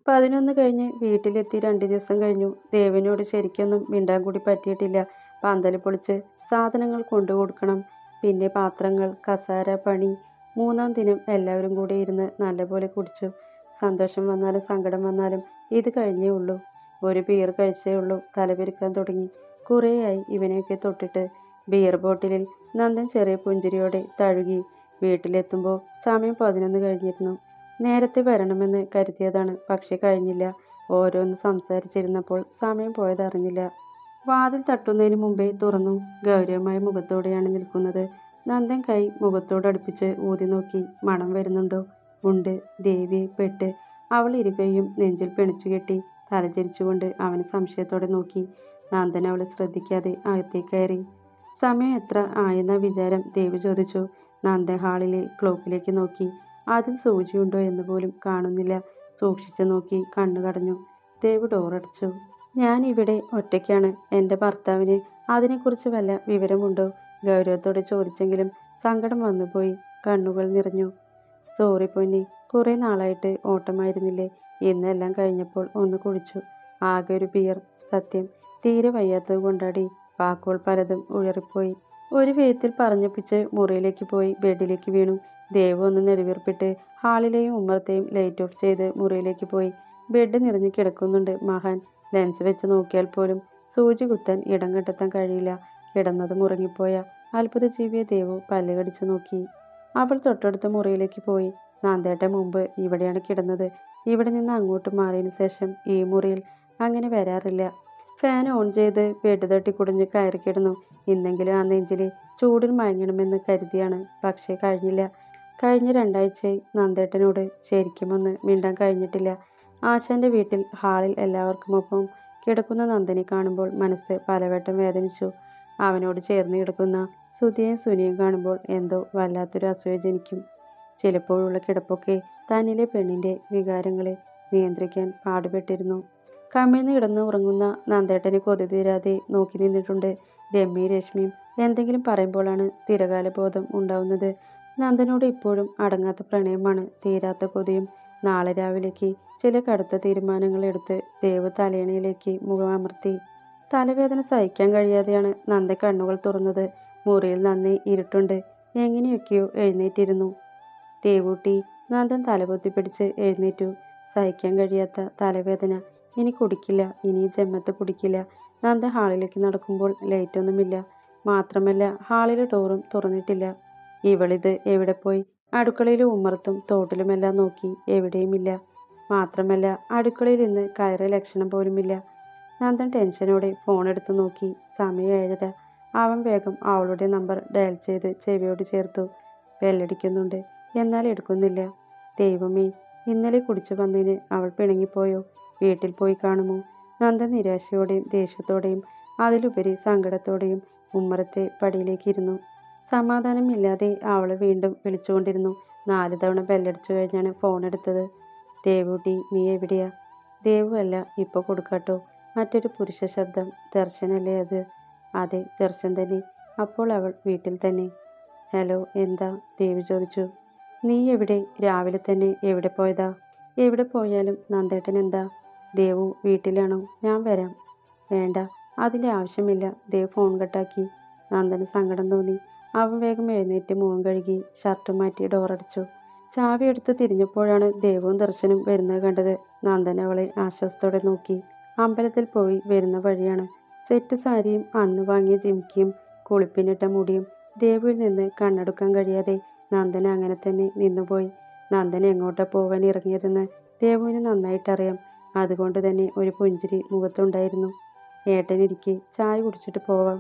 11 കഴിഞ്ഞ് വീട്ടിലെത്തി 2 ദിവസം കഴിഞ്ഞു. ദേവിനോട് ശരിക്കൊന്നും മിണ്ടാൻ കൂടി പറ്റിയിട്ടില്ല. പന്തല് പൊളിച്ച് സാധനങ്ങൾ കൊണ്ടുകൊടുക്കണം. പിന്നെ പാത്രങ്ങൾ, കസേര, പണി. 3-ാം ദിനം എല്ലാവരും കൂടെ ഇരുന്ന് നല്ലപോലെ കുടിച്ചു. സന്തോഷം വന്നാലും സങ്കടം വന്നാലും ഇത് കഴിഞ്ഞേ ഉള്ളൂ. ഒരു ബിയർ കഴിച്ചേ ഉള്ളൂ. തലപെരുക്കാൻ തുടങ്ങി. കുറേയായി ഇവനെയൊക്കെ തൊട്ടിട്ട്. ബിയർ ബോട്ടിലിൽ നന്ദൻ ചെറിയ പുഞ്ചിരിയോടെ തഴുകി. വീട്ടിലെത്തുമ്പോൾ സമയം 11 കഴിഞ്ഞിരുന്നു. നേരത്തെ വരണമെന്ന് കരുതിയതാണ്, പക്ഷെ കഴിഞ്ഞില്ല. ഓരോന്ന് സംസാരിച്ചിരുന്നപ്പോൾ സമയം പോയതറിഞ്ഞില്ല. വാതിൽ തട്ടുന്നതിന് മുമ്പേ തുറന്നു. ഗൗരവമായ മുഖത്തോടെയാണ് നിൽക്കുന്നത്. നന്ദൻ കൈ മുഖത്തോടടുപ്പിച്ച് ഊതി നോക്കി. മണം വരുന്നുണ്ടോ? ഉണ്ട്. ദേവിയെ പെട്ട്. അവൾ ഇരുകൈയും നെഞ്ചിൽ പിണച്ചുകെട്ടി തലചരിച്ചുകൊണ്ട് അവനെ സംശയത്തോടെ നോക്കി. നന്ദൻ അവളെ ശ്രദ്ധിക്കാതെ അകത്തേക്ക് കയറി. സമയം എത്ര ആയെന്ന വിചാരം? ദേവി ചോദിച്ചു. നന്ദൻ ഹാളിലെ ക്ലോക്കിലേക്ക് നോക്കി. അതിൽ സൂചിയുണ്ടോ എന്ന് പോലും കാണുന്നില്ല. സൂക്ഷിച്ചു നോക്കി കണ്ണു കടഞ്ഞു. ദേവ് ഡോറടച്ചു. ഞാൻ ഇവിടെ ഒറ്റയ്ക്കാണ്. എൻ്റെ ഭർത്താവിന് അതിനെക്കുറിച്ച് വല്ല വിവരമുണ്ടോ? ഗൗരവത്തോടെ ചോദിച്ചെങ്കിലും സങ്കടം വന്നുപോയി. കണ്ണുകൾ നിറഞ്ഞു. സോറി പൊന്നി, കുറെ നാളായിട്ട് ഓട്ടമായിരുന്നില്ലേ? ഇന്നെല്ലാം കഴിഞ്ഞപ്പോൾ ഒന്ന് കുടിച്ചു. ആകെ ഒരു ബിയർ. സത്യം, തീരെ വയ്യാത്തത് കൊണ്ടാടി. വാക്കുകൾ പലതും ഉഴറിപ്പോയി. ഒരു വിധത്തിൽ പറഞ്ഞൊപ്പിച്ച് മുറിയിലേക്ക് പോയി ബെഡിലേക്ക് വീണു. ദേവ് ഒന്ന് നെടുവീർപ്പിട്ട് ഹാളിലെയും ഉമ്മറത്തെയും ലൈറ്റ് ഓഫ് ചെയ്ത് മുറിയിലേക്ക് പോയി. ബെഡ് നിറഞ്ഞു കിടക്കുന്നുണ്ട് മഹാൻ. ലെൻസ് വെച്ച് നോക്കിയാൽ പോലും സൂചി കുത്താൻ ഇടം കണ്ടെത്താൻ കഴിയില്ല. കിടന്നതും ഉറങ്ങിപ്പോയ അത്ഭുത ജീവിയെ ദേവു പല്ല് കടിച്ചു നോക്കി. അവൾ തൊട്ടടുത്ത മുറിയിലേക്ക് പോയി. നന്ദേട്ടൻ മുമ്പ് ഇവിടെയാണ് കിടന്നത്. ഇവിടെ നിന്ന് അങ്ങോട്ട് മാറിയതിനു ശേഷം ഈ മുറിയിൽ അങ്ങനെ വരാറില്ല. ഫാൻ ഓൺ ചെയ്ത് ബെഡ് തട്ടി കുടിഞ്ഞ് കയറി കിടന്നു. ഇന്നെങ്കിലും ആ നെഞ്ചിലെ ചൂടിൽ മയങ്ങണമെന്ന് കരുതിയാണ്. പക്ഷേ കഴിഞ്ഞില്ല. കഴിഞ്ഞ 2 ആഴ്ചയായി നന്ദേട്ടനോട് ശരിക്കും ഒന്ന് മിണ്ടാൻ കഴിഞ്ഞിട്ടില്ല. ആശാന്റെ വീട്ടിൽ ഹാളിൽ എല്ലാവർക്കുമൊപ്പം കിടക്കുന്ന നന്ദനെ കാണുമ്പോൾ മനസ്സ് പലവട്ടം വേദനിച്ചു. അവനോട് ചേർന്ന് കിടക്കുന്ന സുധിയെയും സുനിയും കാണുമ്പോൾ എന്തോ വല്ലാത്തൊരു അസൂയ ജനിക്കും. ചിലപ്പോഴുള്ള കിടപ്പൊക്കെ തന്നിലെ പെണ്ണിന്റെ വികാരങ്ങളെ നിയന്ത്രിക്കാൻ പാടുപെട്ടിരുന്നു. കമിഴ്ന്ന് കിടന്ന് ഉറങ്ങുന്ന നന്ദേട്ടനെ കൊതി തീരാതെ നോക്കി നിന്നിട്ടുണ്ട്. രമ്യയും രശ്മിയും എന്തെങ്കിലും പറയുമ്പോഴാണ് സ്ഥിരകാല ബോധം ഉണ്ടാവുന്നത്. നന്ദനോട് ഇപ്പോഴും അടങ്ങാത്ത പ്രണയമാണ്, തീരാത്ത കൊതിയും. നാളെ രാവിലേക്ക് ചില കടുത്ത തീരുമാനങ്ങൾ എടുത്ത് ദേവ് തലയണയിലേക്ക് മുഖമമർത്തി. തലവേദന സഹിക്കാൻ കഴിയാതെയാണ് നന്ദ കണ്ണുകൾ തുറന്നത്. മുറിയിൽ നന്നേ ഇരുട്ടുണ്ട്. എങ്ങനെയൊക്കെയോ എഴുന്നേറ്റിരുന്നു. ദേവൂട്ടി. നന്ദൻ തലപൊത്തി പിടിച്ച് എഴുന്നേറ്റു. സഹിക്കാൻ കഴിയാത്ത തലവേദന. ഇനി കുടിക്കില്ല, ഇനി ജന്മത്ത് കുടിക്കില്ല. നന്ദൻ ഹാളിലേക്ക് നടക്കുമ്പോൾ ലൈറ്റൊന്നുമില്ല. മാത്രമല്ല ഹാളിലെ ഡോറും തുറന്നിട്ടില്ല. ഇവളിത് എവിടെ പോയി? അടുക്കളയിലും ഉമ്മറത്തും തോട്ടിലുമെല്ലാം നോക്കി. എവിടെയുമില്ല. മാത്രമല്ല അടുക്കളയിൽ ഇന്ന് കയറിയ ലക്ഷണം പോലുമില്ല. നന്ദൻ ടെൻഷനോടെ ഫോൺ എടുത്തു നോക്കി. സമയം 7:30. അവൻ വേഗം അവളുടെ നമ്പർ ഡയൽ ചെയ്ത് ചെവിയോട് ചേർത്തു. ബെല്ലടിക്കുന്നുണ്ട്, എന്നാൽ എടുക്കുന്നില്ല. ദൈവമേ, ഇന്നലെ കുടിച്ചു വന്നതിന് അവൾ പിണങ്ങിപ്പോയോ? വീട്ടിൽ പോയി കാണുമോ? നന്ദൻ നിരാശയോടെയും ദേഷ്യത്തോടെയും അതിലുപരി സങ്കടത്തോടെയും ഉമ്മറത്തെ പടിയിലേക്ക് ഇരുന്നു. സമാധാനമില്ലാതെ അവളെ വീണ്ടും വിളിച്ചുകൊണ്ടിരുന്നു. 4 തവണ ബെല്ലടിച്ചു കഴിഞ്ഞാണ് ഫോൺ എടുത്തത്. ദേവൂട്ടി, നീ എവിടെയാ? ദേവു അല്ല, ഇപ്പോൾ കൊടുക്കാട്ടോ. മറ്റൊരു പുരുഷ ശബ്ദം. ദർശനല്ലേ അത്? അതെ, ദർശൻ തന്നെ. അപ്പോൾ അവൾ വീട്ടിൽ തന്നെ. ഹലോ, എന്താ? ദേവു ചോദിച്ചു. നീ എവിടെ? രാവിലെ തന്നെ എവിടെ പോയതാ? എവിടെ പോയാലും നന്ദേട്ടൻ എന്താ? ദേവു വീട്ടിലാണോ? ഞാൻ വരാം. വേണ്ട, അതിൻ്റെ ആവശ്യമില്ല. ദേവ് ഫോൺ കട്ടാക്കി. നന്ദന് സങ്കടം തോന്നി. അവൻ വേഗം എഴുന്നേറ്റ് മുഖം കഴുകി ഷർട്ട് മാറ്റി ഡോറടച്ചു. ചാവി എടുത്ത് തിരിഞ്ഞപ്പോഴാണ് ദേവും ദർശനും വരുന്നത് കണ്ടത്. നന്ദൻ അവളെ ആശ്വാസത്തോടെ നോക്കി. അമ്പലത്തിൽ പോയി വരുന്ന വഴിയാണ്. സെറ്റ് സാരിയും അന്ന് വാങ്ങിയ ജിംക്കിയും കുളിപ്പിനിട്ട മുടിയും. ദേവുവിൽ നിന്ന് കണ്ണെടുക്കാൻ കഴിയാതെ നന്ദൻ അങ്ങനെ തന്നെ നിന്നുപോയി. നന്ദൻ എങ്ങോട്ടാ പോവാൻ ഇറങ്ങിയതെന്ന് ദേവുവിന് നന്നായിട്ടറിയാം. അതുകൊണ്ട് തന്നെ ഒരു പുഞ്ചിരി മുഖത്തുണ്ടായിരുന്നു. ഏട്ടനിരിക്കെ, ചായ കുടിച്ചിട്ട് പോവാം.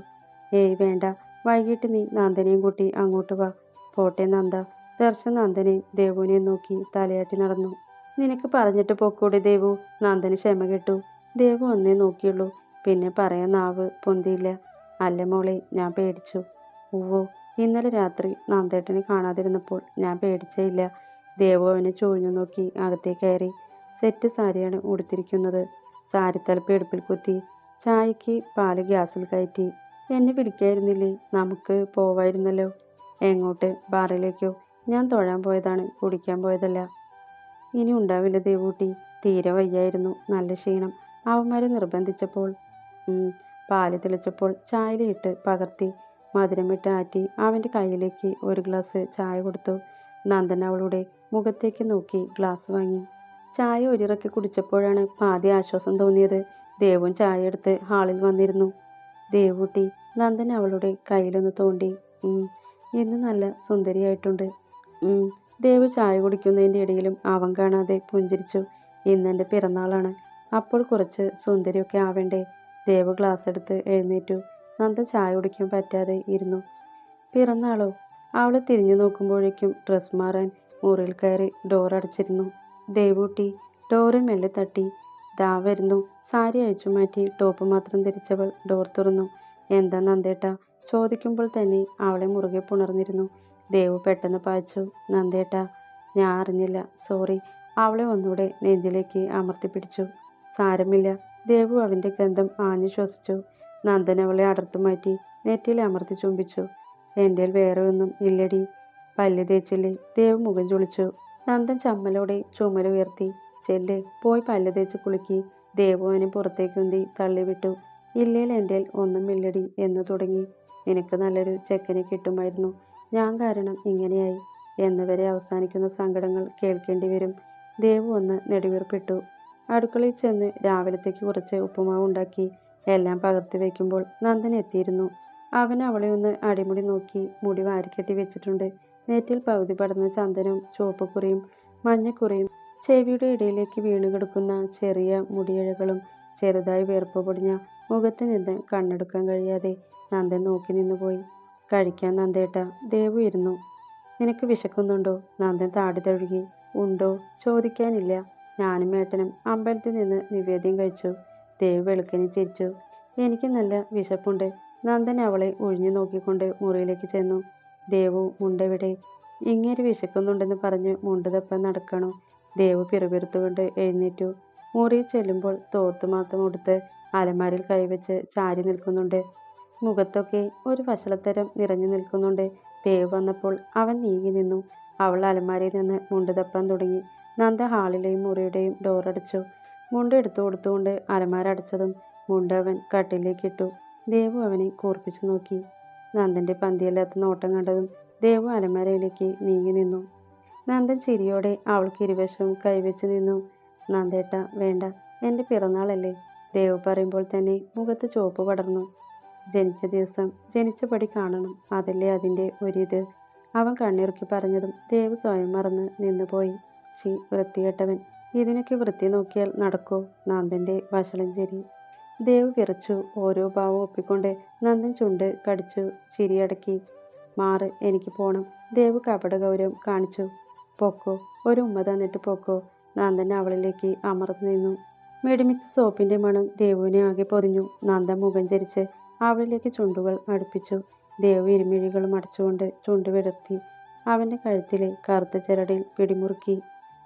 ഏയ് വേണ്ട, വൈകിട്ട് നീ നന്ദനെയും കൂട്ടി അങ്ങോട്ട് വാ. പോട്ടെ നന്ദ. ദർശൻ നന്ദനെയും ദേവുവിനെയും നോക്കി തലയാട്ടി നടന്നു. നിനക്ക് പറഞ്ഞിട്ട് പൊക്കൂടെ ദേവു? നന്ദന് ക്ഷമ കെട്ടു. ദേവു ഒന്നേ നോക്കിയുള്ളൂ. പിന്നെ പറയാൻ നാവ് പൊന്തിയില്ല. അല്ല മോളെ, ഞാൻ പേടിച്ചു. ഉവ്വോ, ഇന്നലെ രാത്രി നന്ദേട്ടനെ കാണാതിരുന്നപ്പോൾ ഞാൻ പേടിച്ചേയില്ല. ദേവു അവനെ ചൂഴ്ന്നു നോക്കി അകത്തേക്ക് കയറി. സെറ്റ് സാരിയാണ് ഉടുത്തിരിക്കുന്നത്. സാരിത്തലപ്പ് എടുപ്പിൽ കുത്തി. ചായക്ക് പാല് ഗ്യാസിൽ കയറ്റി. എന്നെ വിളിക്കായിരുന്നില്ലേ? നമുക്ക് പോവായിരുന്നല്ലോ. എങ്ങോട്ട്? ബാറിലേക്കോ? ഞാൻ തൊഴാൻ പോയതാണ്, കുടിക്കാൻ പോയതല്ല. ഇനി ഉണ്ടാവില്ല ദേവൂട്ടി. തീരെ വയ്യായിരുന്നു, നല്ല ക്ഷീണം. അവന്മാർ നിർബന്ധിച്ചപ്പോൾ പാല് തെളിച്ചപ്പോൾ ചായയിലിട്ട് പകർത്തി മധുരമിട്ട് ആറ്റി അവൻ്റെ കയ്യിലേക്ക് ഒരു ഗ്ലാസ് ചായ കൊടുത്തു. നന്ദൻ അവളുടെ മുഖത്തേക്ക് നോക്കി ഗ്ലാസ് വാങ്ങി. ചായ ഒരിറക്കി കുടിച്ചപ്പോഴാണ് പാതി ആശ്വാസം തോന്നിയത്. ദേവും ചായ എടുത്ത് ഹാളിൽ വന്നിരുന്നു. ദേവൂട്ടി, നന്ദൻ അവളുടെ കയ്യിലൊന്ന് തോണ്ടി. ഇന്ന് നല്ല സുന്ദരിയായിട്ടുണ്ട്. ദേവ് ചായ കുടിക്കുന്നതിൻ്റെ ഇടയിലും അവൻ കാണാതെ പുഞ്ചിരിച്ചു. ഇന്നെൻ്റെ പിറന്നാളാണ്, അപ്പോൾ കുറച്ച് സുന്ദരിയൊക്കെ ആവേണ്ടേ? ദേവ് ഗ്ലാസ് എടുത്ത് എഴുന്നേറ്റു. നന്ദൻ ചായ കുടിക്കാൻ പറ്റാതെ ഇരുന്നു. പിറന്നാളോ? അവളെ തിരിഞ്ഞു നോക്കുമ്പോഴേക്കും ഡ്രസ് മാറാൻ മുറിയിൽ കയറി ഡോർ അടച്ചിരുന്നു. ദേവൂട്ടി ഡോറിൽ മെല്ലെ തട്ടി. ദാ വരുന്നു. സാരി അഴിച്ചു മാറ്റി ടോപ്പ് മാത്രം ധരിച്ചവൾ ഡോർ തുറന്നു. എന്താ നന്ദേട്ടാ? ചോദിക്കുമ്പോൾ തന്നെ അവളെ മുറുകെ പുണർന്നിരുന്നു. ദേവു പെട്ടെന്ന് പായിച്ചു. നന്ദേട്ടാ, ഞാൻ അറിഞ്ഞില്ല, സോറി. അവളെ ഒന്നുകൂടെ നെഞ്ചിലേക്ക് അമർത്തിപ്പിടിച്ചു. സാരമില്ല. ദേവു അവൻ്റെ ഗന്ധം ആഞ്ഞു ശ്വസിച്ചു. നന്ദൻ അവളെ അടർത്തു മാറ്റി നെറ്റിയിൽ അമർത്തി ചുംബിച്ചു. എൻ്റെ വേറെ ഒന്നും ഇല്ലടി. പല്ല് തേച്ചില്ലേ? ദേവ് മുഖം ചുളിച്ചു. നന്ദൻ ചമ്മലോടെ ചുമലുയർത്തി. ചെല്ല്, പോയി പല്ല് തേച്ച് കുളിക്കി. ദേവു അവനെ പുറത്തേക്കുന്തി തള്ളിവിട്ടു. ഇല്ലേൽ എൻ്റെ ഒന്നുമില്ലടി എന്ന് തുടങ്ങി. നിനക്ക് നല്ലൊരു ചെക്കനെ കിട്ടുമായിരുന്നു, ഞാൻ കാരണം ഇങ്ങനെയായി എന്നവരെ അവസാനിക്കുന്ന സങ്കടങ്ങൾ കേൾക്കേണ്ടി വരും. ദേവു ഒന്ന് നെടുവീർപ്പിട്ടു. അടുക്കളയിൽ ചെന്ന് രാവിലത്തേക്ക് കുറച്ച് ഉപ്പുമാവ് ഉണ്ടാക്കി എല്ലാം പകർത്തി വയ്ക്കുമ്പോൾ നന്ദൻ എത്തിയിരുന്നു. അവൻ അവളെ ഒന്ന് അടിമുടി നോക്കി. മുടി വാരിക്കെട്ടി വെച്ചിട്ടുണ്ട്. നെറ്റിൽ പകുതി പടർന്ന ചന്ദനവും ചുവപ്പുകുറിയും മഞ്ഞക്കുറിയും, ചെവിയുടെ ഇടയിലേക്ക് വീണുകിടക്കുന്ന ചെറിയ മുടിയിഴകളും, ചെറുതായി വേർപ്പ് പൊടിഞ്ഞ മുഖത്ത് നിന്ന് കണ്ണെടുക്കാൻ കഴിയാതെ നന്ദൻ നോക്കി നിന്നുപോയി. കഴിക്കാൻ നന്ദേട്ടാ. ദേവു ഇരുന്നു. നിനക്ക് വിശക്കുന്നുണ്ടോ? നന്ദൻ താടി തഴുകി. ഉണ്ടോ? ചോദിക്കാനില്ല. ഞാനും ഏട്ടനും അമ്പലത്തിൽ നിന്ന് നിവേദ്യം കഴിച്ചു. ദേവ് വെളുക്കനെ ചിരിച്ചു. എനിക്ക് നല്ല വിശപ്പുണ്ട്. നന്ദൻ അവളെ ഒഴിഞ്ഞു നോക്കിക്കൊണ്ട് മുറിയിലേക്ക് ചെന്നു. ദേവു, മുണ്ടെവിടെ? ഇങ്ങേര് വിശക്കുന്നുണ്ടെന്ന് പറഞ്ഞ് മുണ്ട് തപ്പാൻ നടക്കണോ? ദേവു പിറുപിറുത്തുകൊണ്ട് എഴുന്നേറ്റു. മുറിയിൽ ചെല്ലുമ്പോൾ തോർത്തു മാത്രം ഉടുത്ത് അലമാരിൽ കൈവച്ച് ചാരി നിൽക്കുന്നുണ്ട്. മുഖത്തൊക്കെ ഒരു വഷളത്തരം നിറഞ്ഞു നിൽക്കുന്നുണ്ട്. ദേവ് വന്നപ്പോൾ അവൻ നീങ്ങി നിന്നു. അവൾ അലമാരയിൽ നിന്ന് മുണ്ട് തപ്പാൻ തുടങ്ങി. നന്ദ ഹാളിലെയും മുറിയുടെയും ഡോറടച്ചു. മുണ്ട് എടുത്തു കൊടുത്തുകൊണ്ട് അലമാര അടച്ചതും മുണ്ട് അവൻ കട്ടിലേക്കിട്ടു. ദേവു അവനെ കൂർപ്പിച്ചു നോക്കി. നന്ദൻ്റെ പന്തിയല്ലാത്ത നോട്ടം കണ്ടതും ദേവു അലമാരയിലേക്ക് നീങ്ങി നിന്നു. നന്ദൻ ചിരിയോടെ അവൾക്ക് ഇരുവശവും കൈവച്ച് നിന്നു. നന്ദേട്ട, വേണ്ട, എൻ്റെ പിറന്നാളല്ലേ? ദേവ് പറയുമ്പോൾ തന്നെ മുഖത്ത് ചുവപ്പ് പടർന്നു. ജനിച്ച ദിവസം ജനിച്ച പടി കാണണം, അതല്ലേ അതിൻ്റെ ഒരിത്. അവൻ കണ്ണിറുക്കി പറഞ്ഞതും ദേവ് സ്വയം മറന്ന് നിന്നുപോയി. വൃത്തികെട്ടവൻ, ഇതിനൊക്കെ വൃത്തി നോക്കിയാൽ നടക്കോ? നന്ദൻ്റെ വഷളം ചിരി. ദേവ് വിറച്ചു. ഓരോ ഭാവം ഒപ്പിക്കൊണ്ട് നന്ദൻ ചുണ്ട് കടിച്ചു ചിരിയടക്കി. മാറ്, എനിക്ക് പോണം. ദേവ് കപട ഗൗരവം കാണിച്ചു. പൊക്കോ, ഒരു ഉമ്മ തന്നിട്ട് പൊക്കോ. നന്ദൻ അവളിലേക്ക് അമർന്നു നിന്നു. മെടിമിച്ച സോപ്പിൻ്റെ മണം ദേവുവിനെ ആകെ പൊതിഞ്ഞു. നന്ദൻ മുഖം ചരിച്ച് അവളിലേക്ക് ചുണ്ടുകൾ അടുപ്പിച്ചു. ദേവ് ഇരുമിഴികളും അടച്ചുകൊണ്ട് ചുണ്ട് വിടർത്തി അവൻ്റെ കഴുത്തിലെ കറുത്ത ചിരടിൽ പിടിമുറുക്കി.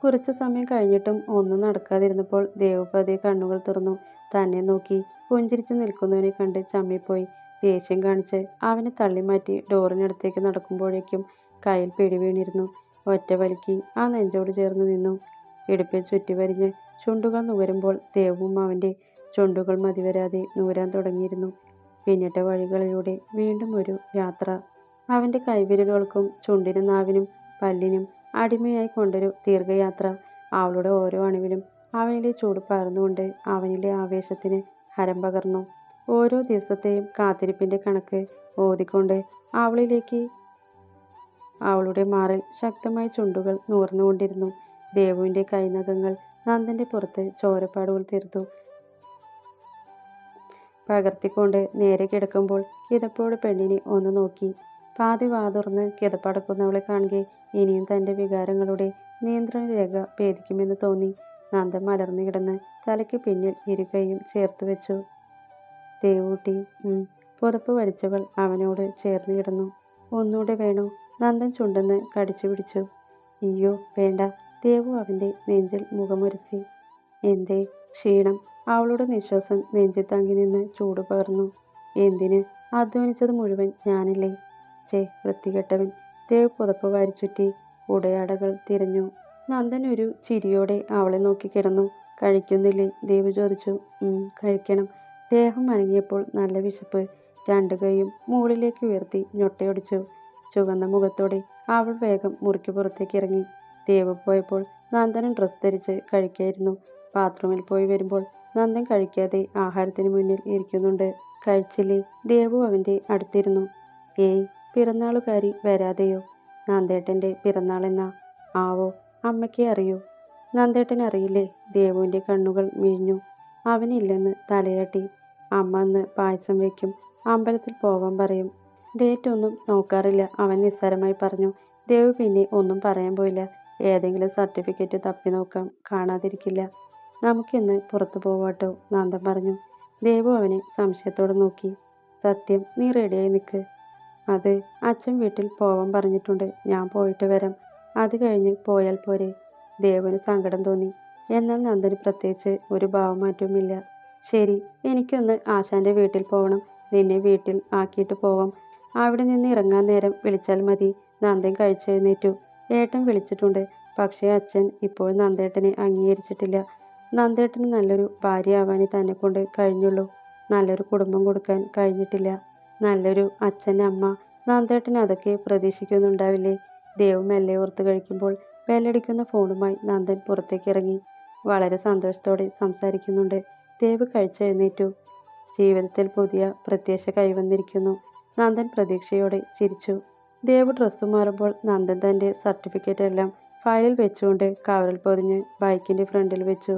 കുറച്ചു സമയം കഴിഞ്ഞിട്ടും ഒന്നും നടക്കാതിരുന്നപ്പോൾ ദേവ് പതിയെ കണ്ണുകൾ തുറന്നു തന്നെ നോക്കി. പുഞ്ചിരിച്ച് നിൽക്കുന്നവനെ കണ്ട് ചമ്മിപ്പോയി. ദേഷ്യം കാണിച്ച് അവനെ തള്ളിമാറ്റി ഡോറിനടുത്തേക്ക് നടക്കുമ്പോഴേക്കും കയ്യിൽ പിടി വീണിരുന്നു. ഒറ്റ വലിക്ക് ആ നെഞ്ചോട് ചേർന്ന് നിന്നു. ഇടുപ്പിൽ ചുറ്റി വരിഞ്ഞ് ചുണ്ടുകൾ നുകരുമ്പോൾ ദേവും അവൻ്റെ ചുണ്ടുകൾ മതിവരാതെ നൂരാൻ തുടങ്ങിയിരുന്നു. പിന്നിട്ട വഴികളിലൂടെ വീണ്ടും ഒരു യാത്ര. അവൻ്റെ കൈവിരലുകൾക്കും ചുണ്ടിനും നാവിനും പല്ലിനും അടിമയായി കൊണ്ടൊരു ദീർഘയാത്ര. അവളുടെ ഓരോ അണുവിലും അവനിലെ ചൂട് പകർന്നുകൊണ്ട് അവനിലെ ആവേശത്തിന് ഹരം പകർന്നു. ഓരോ ദിവസത്തെയും കാത്തിരിപ്പിൻ്റെ കണക്ക് ഓതിക്കൊണ്ട് അവളിലേക്ക് അവളുടെ മാറിൽ ശക്തമായ ചുണ്ടുകൾ നൂർന്നുകൊണ്ടിരുന്നു. ദേവുവിൻ്റെ കൈനഖങ്ങൾ നന്ദൻ്റെ പുറത്ത് ചോരപ്പാടുകൾ തീർത്തു. പകർത്തിക്കൊണ്ട് നേരെ കിടക്കുമ്പോൾ കിതപ്പോടെ പെണ്ണിനെ ഒന്ന് നോക്കി. പാതി വാതുറന്ന് കിതപ്പടക്കുന്നവളെ കാണുകെ ഇനിയും തൻ്റെ വികാരങ്ങളുടെ നിയന്ത്രണ രേഖ ഭേദിക്കുമെന്ന് തോന്നി. നന്ദൻ മലർന്നു കിടന്ന് തലയ്ക്ക് പിന്നിൽ ഇരുകൈയും ചേർത്ത് വെച്ചു. ദേവൂട്ടി. പുതപ്പ് വലിച്ചവൾ അവനോട് ചേർന്ന് കിടന്നു. ഒന്നുകൂടെ വേണോ? നന്ദൻ ചുണ്ടെന്ന് കടിച്ചു പിടിച്ചു. അയ്യോ വേണ്ട. ദേവു അവൻ്റെ നെഞ്ചിൽ മുഖമുരസി. എന്തേ? ക്ഷീണം. അവളുടെ നിശ്വാസം നെഞ്ചിൽ തങ്ങി നിന്ന് ചൂട് പകർന്നു. എന്തിന്? അധ്വാനിച്ചത് മുഴുവൻ ഞാനല്ലേ? വൃത്തികെട്ടവൻ. ദേവ് പുതപ്പ് വാരിച്ചുറ്റി ഉടയാടകൾ തിരഞ്ഞു. നന്ദൻ ഒരു ചിരിയോടെ അവളെ നോക്കി കിടന്നു. കഴിക്കുന്നില്ലേ? ദേവ് ചോദിച്ചു. കഴിക്കണം. ദേഹം അനങ്ങിയപ്പോൾ നല്ല വിശപ്പ്. രണ്ടു കൈയും മുകളിലേക്ക് ഉയർത്തി ഞൊട്ടയൊടിച്ചു. ചുവന്ന മുഖത്തോടെ അവൾ വേഗം മുറിക്ക് പുറത്തേക്ക് ഇറങ്ങി. ദേവ് പോയപ്പോൾ നന്ദനൻ ഡ്രസ് ധരിച്ച് കഴിക്കായിരുന്നു. ബാത്റൂമിൽ പോയി വരുമ്പോൾ നന്ദൻ കഴിക്കാതെ ആഹാരത്തിന് മുന്നിൽ ഇരിക്കുന്നുണ്ട്. കഴിച്ചില്ലേ? ദേവു അവൻ്റെ അടുത്തിരുന്നു. ഏയ്, പിറന്നാളുകാരി വരാതെയോ? നന്ദേട്ടൻ്റെ പിറന്നാളെന്നാ? ആവോ, അമ്മയ്ക്കേ അറിയൂ. നന്ദേട്ടന് അറിയില്ലേ? ദേവുവിൻ്റെ കണ്ണുകൾ മിഴിഞ്ഞു. അവനില്ലെന്ന് തലയാട്ടി. അമ്മ അന്ന് പായസം വയ്ക്കും, അമ്പലത്തിൽ പോവാൻ പറയും. ഡേറ്റ് ഒന്നും നോക്കാറില്ല, അവൻ നിസ്സാരമായി പറഞ്ഞു. ദേവ് പിന്നെ ഒന്നും പറയാൻ പോയില്ല. ഏതെങ്കിലും സർട്ടിഫിക്കറ്റ് തപ്പി നോക്കാം, കാണാതിരിക്കില്ല. നമുക്കിന്ന് പുറത്തു പോവാട്ടോ, നന്ദൻ പറഞ്ഞു. ദേവു അവനെ സംശയത്തോടെ നോക്കി. സത്യം, നീ റെഡിയായി നിൽക്ക്. അത് അച്ഛൻ വീട്ടിൽ പോവാൻ പറഞ്ഞിട്ടുണ്ട്, ഞാൻ പോയിട്ട് വരാം. അത് കഴിഞ്ഞ് പോയാൽ പോരെ? ദേവുവിന് സങ്കടം തോന്നി. എന്നാൽ നന്ദന് പ്രത്യേകിച്ച് ഒരു ഭാവമാറ്റവുമില്ല. ശരി, എനിക്കൊന്ന് ആശാന്റെ വീട്ടിൽ പോകണം. നിന്നെ വീട്ടിൽ ആക്കിയിട്ട് പോവാം. അവിടെ നിന്ന് ഇറങ്ങാൻ നേരം വിളിച്ചാൽ മതി. നന്ദൻ കഴിച്ചെഴുന്നേറ്റു. ഏട്ടൻ വിളിച്ചിട്ടുണ്ട്, പക്ഷേ അച്ഛൻ ഇപ്പോൾ നന്ദേട്ടനെ അംഗീകരിച്ചിട്ടില്ല. നന്ദേട്ടന് നല്ലൊരു ഭാര്യയാവാനേ തന്നെ കൊണ്ട് കഴിഞ്ഞുള്ളൂ. നല്ലൊരു കുടുംബം കൊടുക്കാൻ കഴിഞ്ഞിട്ടില്ല. നല്ലൊരു അച്ഛൻ, അമ്മ. നന്ദേട്ടൻ അതൊക്കെ പ്രതീക്ഷിക്കുന്നുണ്ടാവില്ലേ? ദേവ് മെല്ലെ ഓർത്ത് കഴിക്കുമ്പോൾ ബെല്ലടിക്കുന്ന ഫോണുമായി നന്ദൻ പുറത്തേക്ക് ഇറങ്ങി. വളരെ സന്തോഷത്തോടെ സംസാരിക്കുന്നുണ്ട്. ദേവ് കഴിച്ചെഴുന്നേറ്റു. ജീവിതത്തിൽ പുതിയ പ്രത്യാശ കൈവന്നിരിക്കുന്നു. നന്ദൻ പ്രതീക്ഷയോടെ ചിരിച്ചു. ദേവ് ഡ്രസ്സ് മാറുമ്പോൾ നന്ദൻ തൻ്റെ സർട്ടിഫിക്കറ്റ് എല്ലാം ഫയലിൽ വെച്ചുകൊണ്ട് കവറിൽ പൊതിഞ്ഞ് ബൈക്കിൻ്റെ ഫ്രണ്ടിൽ വെച്ചു.